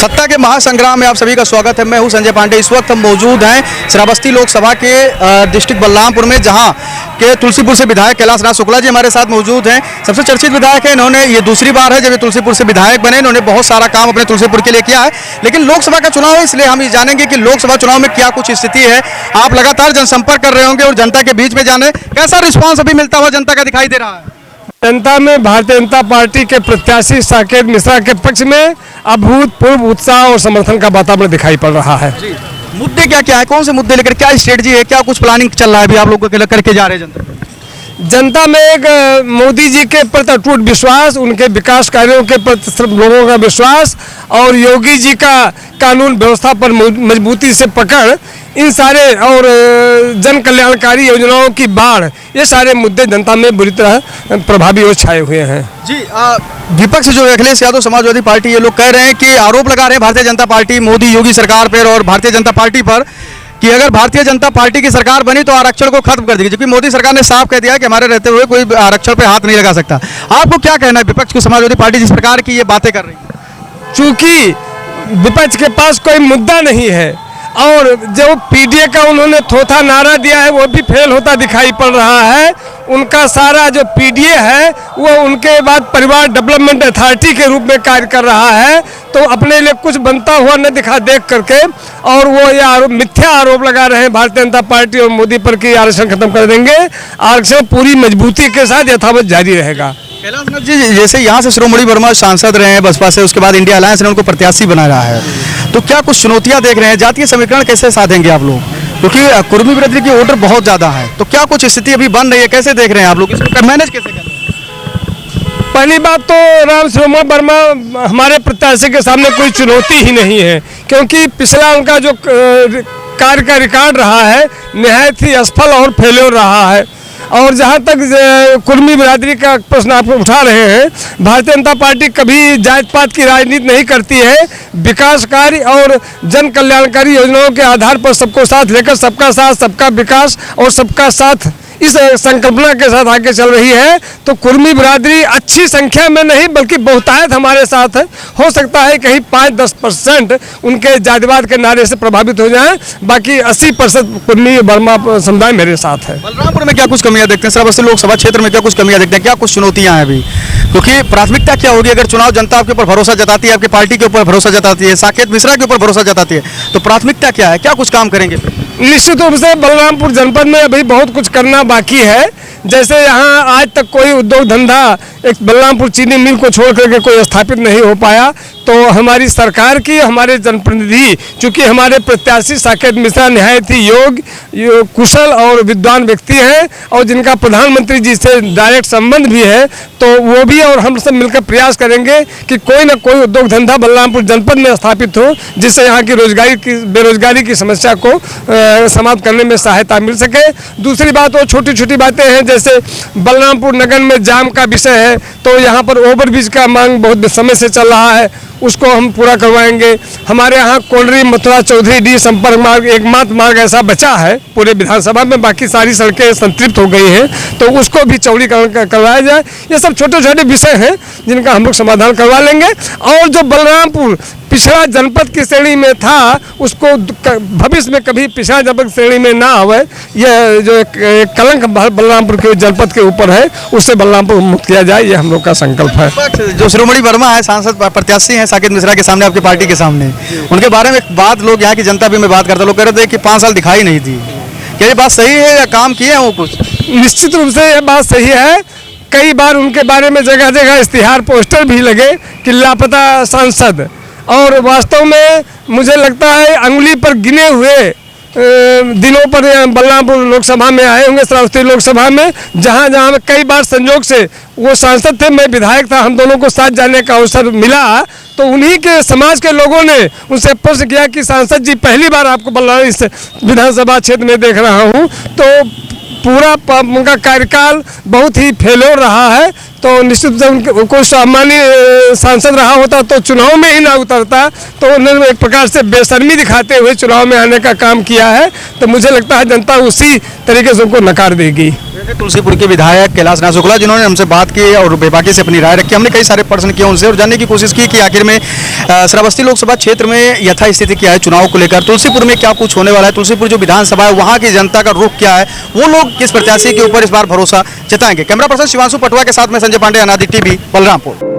सत्ता के महासंग्राम में आप सभी का स्वागत है। मैं हूं संजय पांडे। इस वक्त हम मौजूद हैं श्रावस्ती लोकसभा के डिस्ट्रिक्ट बलरामपुर में, जहां के तुलसीपुर से विधायक कैलाश राज शुक्ला जी हमारे साथ मौजूद हैं। सबसे चर्चित विधायक है, इन्होंने ये दूसरी बार है जब ये तुलसीपुर से विधायक बने। इन्होंने बहुत सारा काम अपने तुलसीपुर के लिए किया है, लेकिन लोकसभा का चुनाव है, इसलिए हम ये जानेंगे कि लोकसभा चुनाव में क्या कुछ स्थिति है। आप लगातार जनसंपर्क कर रहे होंगे और जनता के बीच में जाने कैसा रिस्पॉन्स अभी मिलता हुआ जनता का दिखाई दे रहा है। जनता में भारतीय जनता पार्टी के प्रत्याशी साकेत मिश्रा के पक्ष में अभूतपूर्व उत्साह और समर्थन का वातावरण दिखाई पड़ रहा है। मुद्दे क्या क्या है, कौन से मुद्दे लेकर क्या स्ट्रेटजी है, क्या कुछ प्लानिंग चल रहा है अभी आप लोगों को करके जा रहे हैं जनता में एक मोदी जी के प्रति अटूट विश्वास, उनके विकास कार्यों के प्रति सब लोगों का विश्वास और योगी जी का कानून व्यवस्था पर मजबूती से पकड़, इन सारे और जन कल्याणकारी योजनाओं की बाढ़, ये सारे मुद्दे जनता में बुरी तरह प्रभावी और छाए हुए हैं। जी, विपक्ष जो अखिलेश यादव समाजवादी पार्टी, ये लोग कह रहे हैं कि आरोप लगा रहे हैं भारतीय जनता पार्टी मोदी योगी सरकार पर और भारतीय जनता पार्टी पर कि अगर भारतीय जनता पार्टी की सरकार बनी तो आरक्षण को खत्म कर देगी, क्योंकि मोदी सरकार ने साफ कह दिया कि हमारे रहते हुए कोई आरक्षण पे हाथ नहीं लगा सकता। आपको क्या कहना है विपक्ष की समाजवादी पार्टी जिस प्रकार की ये बातें कर रही है? चूंकि विपक्ष के पास कोई मुद्दा नहीं है और जो पीडीए का उन्होंने थोथा नारा दिया है वो भी फेल होता दिखाई पड़ रहा है। उनका सारा जो पीडीए है वो उनके बाद परिवार डेवलपमेंट अथॉरिटी के रूप में कार्य कर रहा है, तो अपने लिए कुछ बनता हुआ न दिखा देख करके और वो ये मिथ्या आरोप लगा रहे हैं भारतीय जनता पार्टी और मोदी पर कि आरक्षण खत्म कर देंगे। आरक्षण पूरी मजबूती के साथ यथावत जारी रहेगा। कैलाश जी, जैसे यहाँ से शिरोमणि वर्मा सांसद रहे हैं बसपा से, उसके बाद इंडिया अलायंस ने उनको प्रत्याशी बनाया है, तो क्या कुछ चुनौतियां देख रहे हैं? जातीय समीकरण कैसे साधेंगे आप लोग, क्योंकि कुर्मी बिरादरी की वोटर बहुत ज्यादा है, तो क्या कुछ स्थिति अभी बन रही है, कैसे देख रहे हैं आप लोग, इसको मैनेज कैसे कर रहे हैं? पहली बात तो राम शिरोमणि वर्मा हमारे प्रत्याशी के सामने कोई चुनौती ही नहीं है, क्योंकि पिछला उनका जो कार्य का रिकॉर्ड रहा है निहायत ही असफल और फेल्योर रहा है। और जहाँ तक कुर्मी बिरादरी का प्रश्न आप उठा रहे हैं, भारतीय जनता पार्टी कभी जात पात की राजनीति नहीं करती है। विकास कार्य और जन कल्याणकारी योजनाओं के आधार पर सबको साथ लेकर सबका साथ सबका विकास और सबका साथ इस संकल्पना के साथ आगे चल रही है। तो कुर्मी बिरादरी अच्छी संख्या में नहीं बल्कि बहुतायत हमारे साथ है। हो सकता है कहीं 5-10% उनके जातिवाद के नारे से प्रभावित हो जाएं, बाकी 80% कुर्मी वर्मा समुदाय मेरे साथ है। बलरामपुर में क्या कुछ कमियां देखते हैं? श्रावस्ती लोकसभा क्षेत्र में क्या कुछ कमियां देखते हैं, क्या कुछ चुनौतियां हैं अभी? क्योंकि प्राथमिकता क्या होगी अगर चुनाव जनता आपके ऊपर भरोसा जताती है, आपकी पार्टी के ऊपर भरोसा जताती है, साकेत मिश्रा के ऊपर भरोसा जताती है, तो प्राथमिकता क्या है, क्या कुछ काम करेंगे? निश्चित रूप से बलरामपुर जनपद में अभी बहुत कुछ करना बाकी है। जैसे यहाँ आज तक कोई उद्योग धंधा एक बलरामपुर चीनी मिल को छोड़ करके कोई स्थापित नहीं हो पाया, तो हमारी सरकार की हमारे जनप्रतिनिधि, चूँकि हमारे प्रत्याशी साकेत मिश्रा निहायत ही योग्य कुशल और विद्वान व्यक्ति हैं और जिनका प्रधानमंत्री जी से डायरेक्ट संबंध भी है, तो वो भी और हम सब मिलकर प्रयास करेंगे कि कोई ना कोई उद्योग धंधा बलरामपुर जनपद में स्थापित हो, जिससे यहाँ की बेरोजगारी की समस्या को समाप्त करने में सहायता मिल सके। दूसरी बात वो छोटी छोटी बातें हैं, जैसे बलरामपुर नगर में जाम का विषय है, तो यहाँ पर ओवरब्रिज का मांग बहुत समय से चल रहा है, उसको हम पूरा करवाएंगे। हमारे यहाँ कोंडरी मथुरा चौधरी डी संपर्क मार्ग एकमात्र मार्ग ऐसा बचा है पूरे विधानसभा में, बाकी सारी सड़कें संतृप्त हो गई हैं, तो उसको भी चौड़ीकरण करवाया जाए। ये सब छोटे छोटे विषय हैं जिनका हम लोग समाधान करवा लेंगे। और जो बलरामपुर पिछड़ा जनपद की श्रेणी में था, उसको भविष्य में कभी पिछड़ा जनपद श्रेणी में ना आवे, यह जो एक कलंक बलरामपुर के जनपद के ऊपर है, उससे बलरामपुर मुक्त किया जाए, ये हम लोग का संकल्प है। जो शिरोमणि वर्मा है सांसद प्रत्याशी हैं साकेत मिश्रा के सामने, आपकी पार्टी के सामने, उनके बारे में एक बात लोग यहाँ की जनता भी में बात करते, लोग कह रहे थे कि 5 साल दिखाई नहीं दी, क्या ये बात सही है या काम किए हैं वो कुछ? निश्चित रूप से ये बात सही है। कई बार उनके बारे में जगह जगह इश्तिहार पोस्टर भी लगे कि लापता सांसद, और वास्तव में मुझे लगता है अंगुली पर गिने हुए दिनों पर बलरामपुर लोकसभा में आए होंगे, श्रावस्ती लोकसभा में, जहाँ में कई बार संयोग से वो सांसद थे, मैं विधायक था, हम दोनों को साथ जाने का अवसर मिला, तो उन्हीं के समाज के लोगों ने उनसे प्रश्न किया कि सांसद जी पहली बार आपको बलरामपुर इस विधानसभा क्षेत्र में देख रहा हूँ, तो पूरा उनका कार्यकाल बहुत ही फेलोर रहा है। तो निश्चित से कोई सामान्य सांसद रहा होता तो चुनाव में ही ना उतरता, तो उन्होंने एक प्रकार से बेशर्मी दिखाते हुए चुनाव में आने का काम किया है। तो मुझे लगता है जनता उसी तरीके से उनको नकार देगी। तुलसीपुर के विधायक कैलाश नाथ शुक्ला जिन्होंने हमसे बात की और बेबाकी से अपनी राय रखी, हमने कई सारे प्रश्न किए उनसे और जानने की कोशिश की कि आखिर में श्रावस्ती लोकसभा क्षेत्र में यथास्थिति क्या है चुनाव को लेकर, तुलसीपुर में क्या कुछ होने वाला है, तुलसीपुर जो विधानसभा है वहाँ की जनता का रुख क्या है, वो लोग किस प्रत्याशी के ऊपर इस बार भरोसा जताएंगे। कैमरा पर्सन शिवांशु पटवा के साथ में संजय पांडे, अनादि टीवी, बलरामपुर।